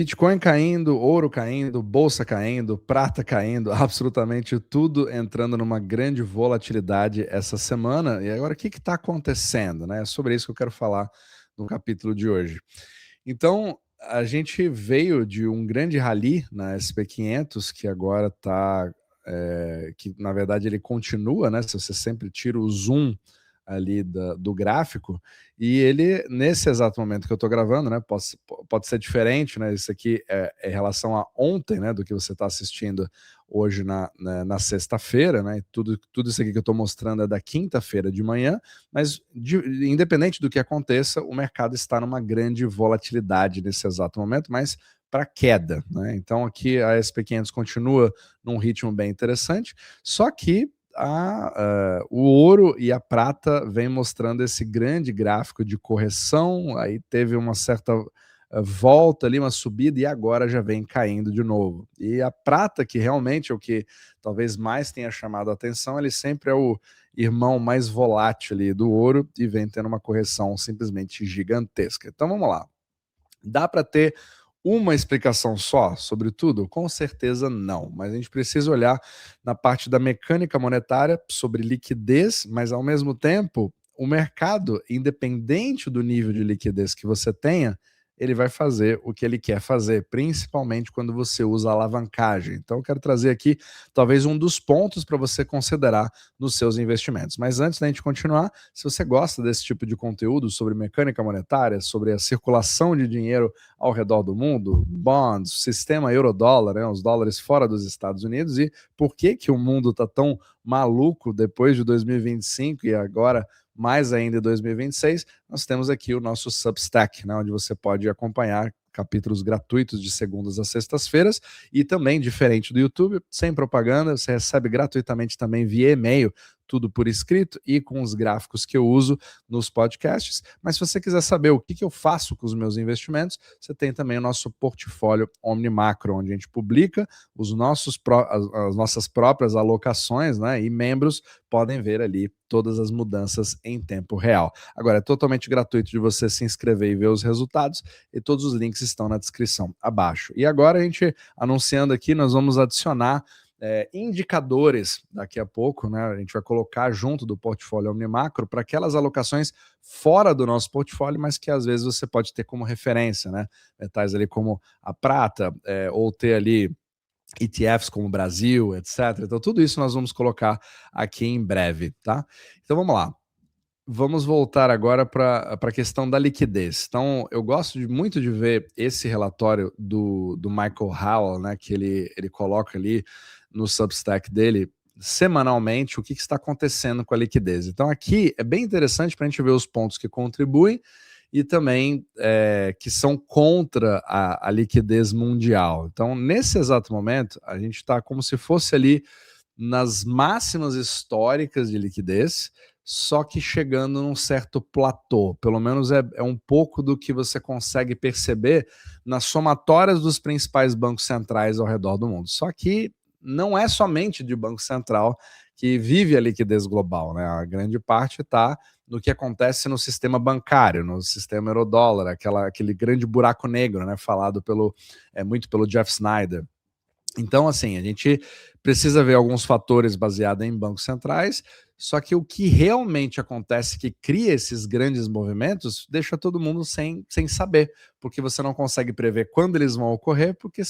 Bitcoin caindo, ouro caindo, bolsa caindo, prata caindo, absolutamente tudo entrando numa grande volatilidade essa semana. E agora, o que está acontecendo, né? É sobre isso que eu quero falar no capítulo de hoje. Então, a gente veio de um grande rally na SP500, que agora está... que, na verdade, ele continua, né? Se você sempre tira o zoom ali do gráfico, e ele, nesse exato momento que eu estou gravando, né, pode ser diferente, né, isso aqui é em relação a ontem, né, do que você está assistindo hoje na sexta-feira, né, tudo isso aqui que eu estou mostrando é da quinta-feira de manhã, mas independente do que aconteça, o mercado está numa grande volatilidade nesse exato momento, mas para queda, né? Então aqui a SP500 continua num ritmo bem interessante, só que o ouro e a prata vem mostrando esse grande gráfico de correção, aí teve uma certa volta ali, uma subida, e agora já vem caindo de novo. E a prata, que realmente é o que talvez mais tenha chamado a atenção, ele sempre é o irmão mais volátil ali do ouro e vem tendo uma correção simplesmente gigantesca. Então vamos lá. Dá para ter uma explicação só sobre tudo? Com certeza não, mas a gente precisa olhar na parte da mecânica monetária sobre liquidez, mas ao mesmo tempo o mercado, independente do nível de liquidez que você tenha, ele vai fazer o que ele quer fazer, principalmente quando você usa alavancagem. Então eu quero trazer aqui talvez um dos pontos para você considerar nos seus investimentos. Mas antes da gente continuar, se você gosta desse tipo de conteúdo sobre mecânica monetária, sobre a circulação de dinheiro ao redor do mundo, bonds, sistema euro-dólar, né, os dólares fora dos Estados Unidos, e por que o mundo está tão maluco depois de 2025 e agora mais ainda em 2026, nós temos aqui o nosso Substack, né, onde você pode acompanhar capítulos gratuitos de segundas a sextas-feiras, e também, diferente do YouTube, sem propaganda, você recebe gratuitamente também via e-mail, tudo por escrito e com os gráficos que eu uso nos podcasts. Mas se você quiser saber o que eu faço com os meus investimentos, você tem também o nosso portfólio OmniMacro, onde a gente publica as nossas próprias alocações, né, e membros podem ver ali todas as mudanças em tempo real. Agora, é totalmente gratuito de você se inscrever e ver os resultados, e todos os links estão na descrição abaixo. E agora a gente, anunciando aqui, nós vamos adicionar indicadores daqui a pouco, né? A gente vai colocar junto do portfólio OmniMacro para aquelas alocações fora do nosso portfólio, mas que às vezes você pode ter como referência, né? Metais ali como a prata, ou ter ali ETFs como o Brasil, etc. Então tudo isso nós vamos colocar aqui em breve, tá? Então vamos lá. Vamos voltar agora para a questão da liquidez. Então, eu gosto muito de ver esse relatório do Michael Howell, né, que ele coloca ali no Substack dele, semanalmente, o que está acontecendo com a liquidez. Então, aqui é bem interessante para a gente ver os pontos que contribuem e também que são contra a liquidez mundial. Então, nesse exato momento, a gente está como se fosse ali nas máximas históricas de liquidez, só que chegando num certo platô. Pelo menos é um pouco do que você consegue perceber nas somatórias dos principais bancos centrais ao redor do mundo. Só que não é somente de Banco Central que vive a liquidez global, né? A grande parte está no que acontece no sistema bancário, no sistema eurodólar, aquele grande buraco negro, né? Falado muito pelo Jeff Snyder. Então, assim, a gente precisa ver alguns fatores baseados em bancos centrais, só que o que realmente acontece, que cria esses grandes movimentos, deixa todo mundo sem saber, porque você não consegue prever quando eles vão ocorrer, porque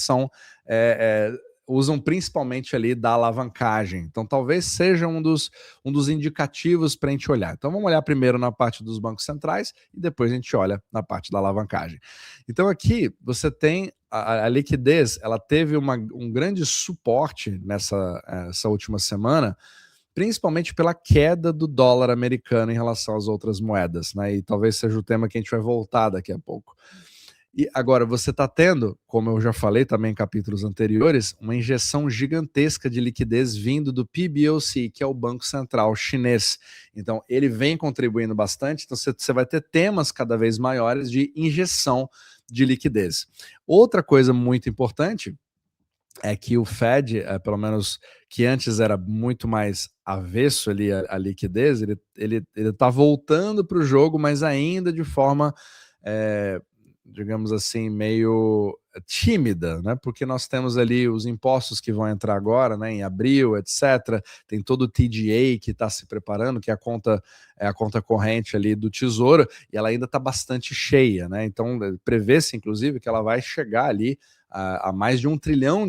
usam principalmente ali da alavancagem. Então, talvez seja um dos indicativos para a gente olhar. Então, vamos olhar primeiro na parte dos bancos centrais e depois a gente olha na parte da alavancagem. Então, aqui você tem a liquidez, ela teve um grande suporte essa última semana, principalmente pela queda do dólar americano em relação às outras moedas, né? E talvez seja o tema que a gente vai voltar daqui a pouco. E agora você está tendo, como eu já falei também em capítulos anteriores, uma injeção gigantesca de liquidez vindo do PBOC, que é o Banco Central Chinês. Então ele vem contribuindo bastante, então você vai ter temas cada vez maiores de injeção de liquidez. Outra coisa muito importante é que o Fed, pelo menos que antes era muito mais avesso ali à liquidez, ele está voltando para o jogo, mas ainda de forma, digamos assim, meio tímida, né? Porque nós temos ali os impostos que vão entrar agora, né? Em abril, etc. Tem todo o TGA que está se preparando, que é a conta corrente ali do Tesouro, e ela ainda está bastante cheia, né? Então prevê-se, inclusive, que ela vai chegar ali a mais de $1 trilhão,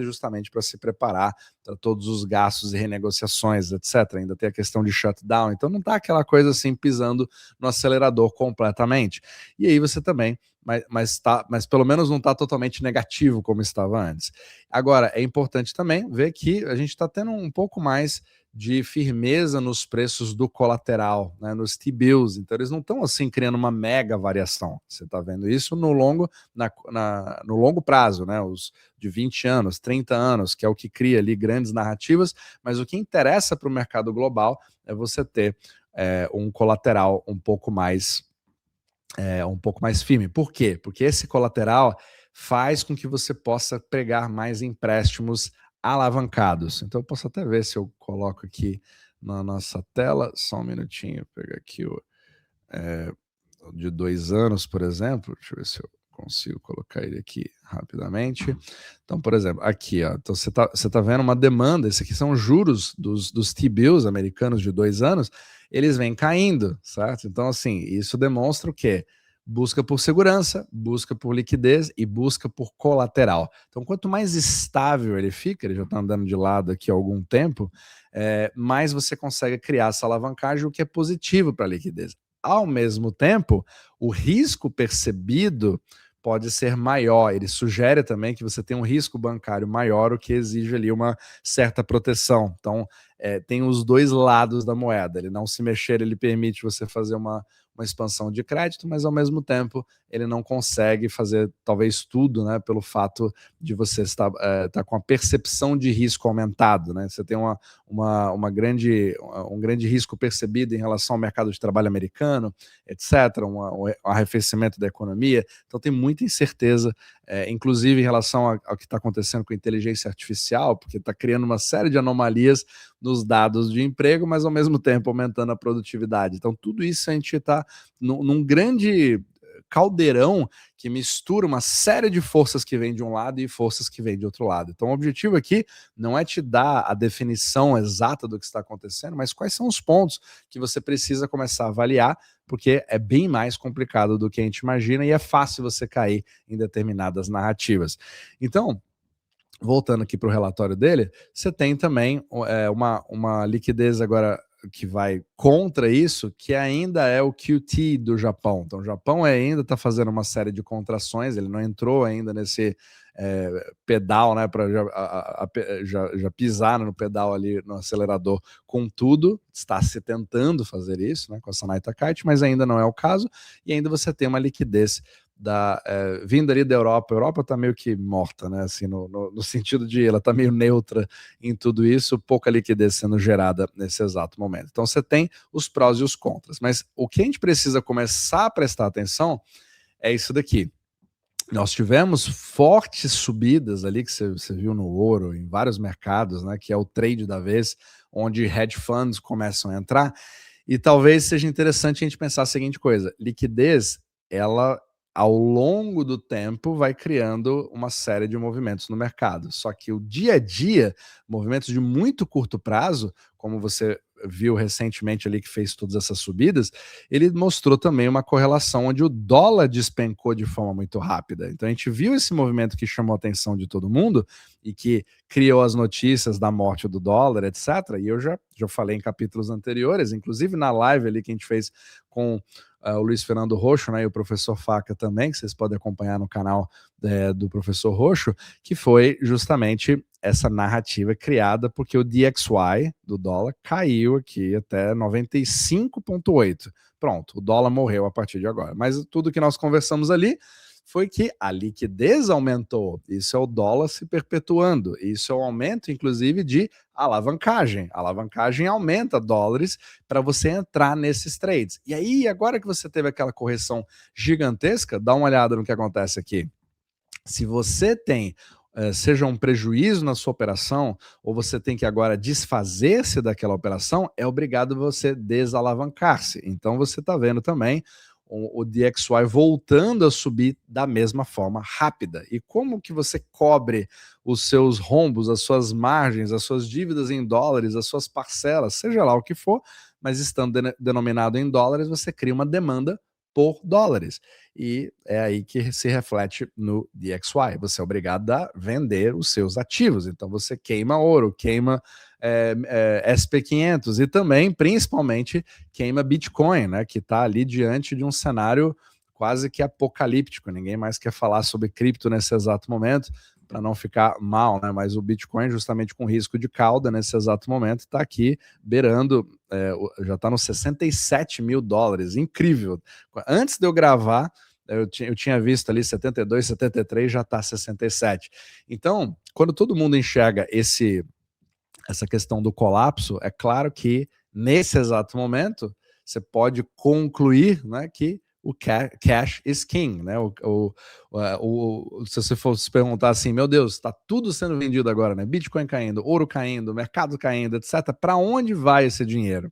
justamente para se preparar para todos os gastos e renegociações, etc. Ainda tem a questão de shutdown, então não está aquela coisa assim pisando no acelerador completamente. E aí você também, mas pelo menos não está totalmente negativo como estava antes. Agora, é importante também ver que a gente está tendo um pouco mais de firmeza nos preços do colateral, né, nos T-bills, então eles não estão assim criando uma mega variação. Você está vendo isso no longo prazo, né, os de 20 anos, 30 anos, que é o que cria ali grandes narrativas, mas o que interessa para o mercado global é você ter um colateral um pouco mais firme. Por quê? Porque esse colateral faz com que você possa pegar mais empréstimos alavancados. Então eu posso até ver se eu coloco aqui na nossa tela, só um minutinho, pegar aqui o de 2 anos, por exemplo, deixa eu ver se eu consigo colocar ele aqui rapidamente. Então, por exemplo, aqui, ó, então você tá vendo uma demanda, esse aqui são os juros dos T-bills americanos de 2 anos, eles vêm caindo, certo? Então, assim, isso demonstra o quê? Busca por segurança, busca por liquidez e busca por colateral. Então, quanto mais estável ele fica, ele já está andando de lado aqui há algum tempo, mais você consegue criar essa alavancagem, o que é positivo para a liquidez. Ao mesmo tempo, o risco percebido pode ser maior. Ele sugere também que você tem um risco bancário maior, o que exige ali uma certa proteção. Então, tem os dois lados da moeda. Ele não se mexer, ele permite você fazer uma expansão de crédito, mas ao mesmo tempo ele não consegue fazer talvez tudo, né, pelo fato de você estar com a percepção de risco aumentado, né? Você tem um grande risco percebido em relação ao mercado de trabalho americano, etc., um arrefecimento da economia, então tem muita incerteza, inclusive em relação ao que está acontecendo com a inteligência artificial, porque está criando uma série de anomalias nos dados de emprego, mas ao mesmo tempo aumentando a produtividade. Então tudo isso a gente está num grande caldeirão que mistura uma série de forças que vêm de um lado e forças que vêm de outro lado. Então o objetivo aqui não é te dar a definição exata do que está acontecendo, mas quais são os pontos que você precisa começar a avaliar, porque é bem mais complicado do que a gente imagina e é fácil você cair em determinadas narrativas. Então, voltando aqui para o relatório dele, você tem também uma liquidez agora que vai contra isso, que ainda é o QT do Japão. Então o Japão ainda está fazendo uma série de contrações, ele não entrou ainda nesse pedal, né, para já pisar no pedal ali no acelerador com tudo, está se tentando fazer isso, né, com a Sanaita Kite, mas ainda não é o caso, e ainda você tem uma liquidez vindo ali da Europa. A Europa está meio que morta, né? Assim, no sentido de ela está meio neutra em tudo isso, pouca liquidez sendo gerada nesse exato momento. Então você tem os prós e os contras, mas o que a gente precisa começar a prestar atenção é isso daqui. Nós tivemos fortes subidas ali, que você viu no ouro, em vários mercados, né? Que é o trade da vez, onde hedge funds começam a entrar, e talvez seja interessante a gente pensar a seguinte coisa: liquidez, ela ao longo do tempo vai criando uma série de movimentos no mercado. Só que o dia a dia, movimentos de muito curto prazo, como você viu recentemente ali que fez todas essas subidas, ele mostrou também uma correlação onde o dólar despencou de forma muito rápida. Então a gente viu esse movimento que chamou a atenção de todo mundo e que criou as notícias da morte do dólar, etc. E eu já falei em capítulos anteriores, inclusive na live ali que a gente fez com o Luiz Fernando Roxo, né, e o professor Faca também, que vocês podem acompanhar no canal do professor Roxo, que foi justamente essa narrativa criada porque o DXY do dólar caiu aqui até 95,8. Pronto, o dólar morreu a partir de agora. Mas tudo que nós conversamos ali foi que a liquidez aumentou. Isso é o dólar se perpetuando. Isso é o aumento, inclusive, de alavancagem. A alavancagem aumenta dólares para você entrar nesses trades. E aí, agora que você teve aquela correção gigantesca, dá uma olhada no que acontece aqui. Se você tem seja um prejuízo na sua operação, ou você tem que agora desfazer-se daquela operação, é obrigado você desalavancar-se. Então você está vendo também o DXY voltando a subir da mesma forma rápida. E como que você cobre os seus rombos, as suas margens, as suas dívidas em dólares, as suas parcelas, seja lá o que for, mas estando denominado em dólares, você cria uma demanda por dólares. E é aí que se reflete no DXY. Você é obrigado a vender os seus ativos. Então você queima ouro, queima SP500 e também, principalmente, queima Bitcoin, né, que está ali diante de um cenário quase que apocalíptico. Ninguém mais quer falar sobre cripto nesse exato momento, para não ficar mal, né? Mas o Bitcoin, justamente com risco de cauda nesse exato momento, está aqui beirando, já está nos 67 mil dólares. Incrível. Antes de eu gravar, eu tinha visto ali 72, 73, já está 67. Então, quando todo mundo enxerga essa questão do colapso, é claro que nesse exato momento você pode concluir, né, que o cash is king, né? Se você fosse perguntar assim, meu Deus, está tudo sendo vendido agora, né? Bitcoin caindo, ouro caindo, mercado caindo, etc. Para onde vai esse dinheiro?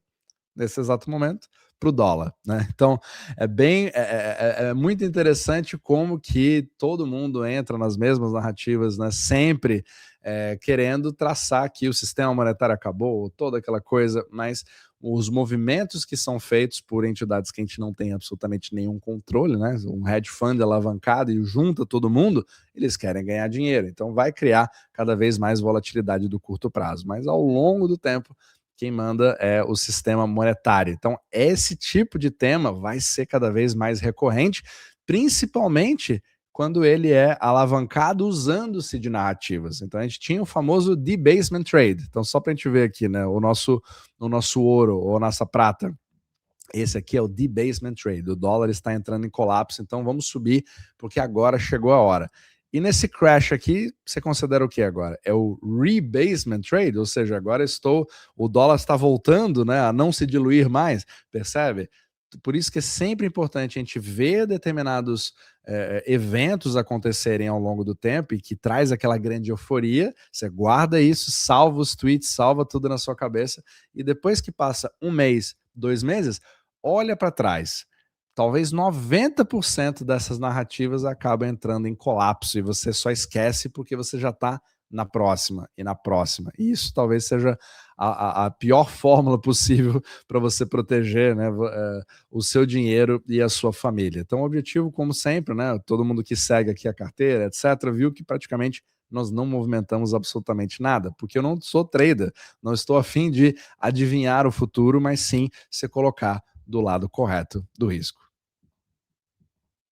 Nesse exato momento, para o dólar, né? Então é muito interessante como que todo mundo entra nas mesmas narrativas, né? Sempre querendo traçar que o sistema monetário acabou, toda aquela coisa, mas os movimentos que são feitos por entidades que a gente não tem absolutamente nenhum controle, né? Um hedge fund alavancado e junta todo mundo, eles querem ganhar dinheiro, então vai criar cada vez mais volatilidade do curto prazo, mas ao longo do tempo quem manda é o sistema monetário. Então, esse tipo de tema vai ser cada vez mais recorrente, principalmente quando ele é alavancado usando-se de narrativas. Então, a gente tinha o famoso debasement trade. Então, só para a gente ver aqui, né, o nosso ouro ou nossa prata. Esse aqui é o debasement trade. O dólar está entrando em colapso, então vamos subir, porque agora chegou a hora. E nesse crash aqui, você considera o que agora? É o rebasement trade, ou seja, agora o dólar está voltando, né, a não se diluir mais, percebe? Por isso que é sempre importante a gente ver determinados eventos acontecerem ao longo do tempo e que traz aquela grande euforia, você guarda isso, salva os tweets, salva tudo na sua cabeça e depois que passa um mês, 2 meses, olha para trás. Talvez 90% dessas narrativas acabam entrando em colapso e você só esquece porque você já está na próxima e na próxima. E isso talvez seja a pior fórmula possível para você proteger, né, o seu dinheiro e a sua família. Então, o objetivo, como sempre, né, todo mundo que segue aqui a carteira, etc., viu que praticamente nós não movimentamos absolutamente nada, porque eu não sou trader, não estou a fim de adivinhar o futuro, mas sim se colocar do lado correto do risco.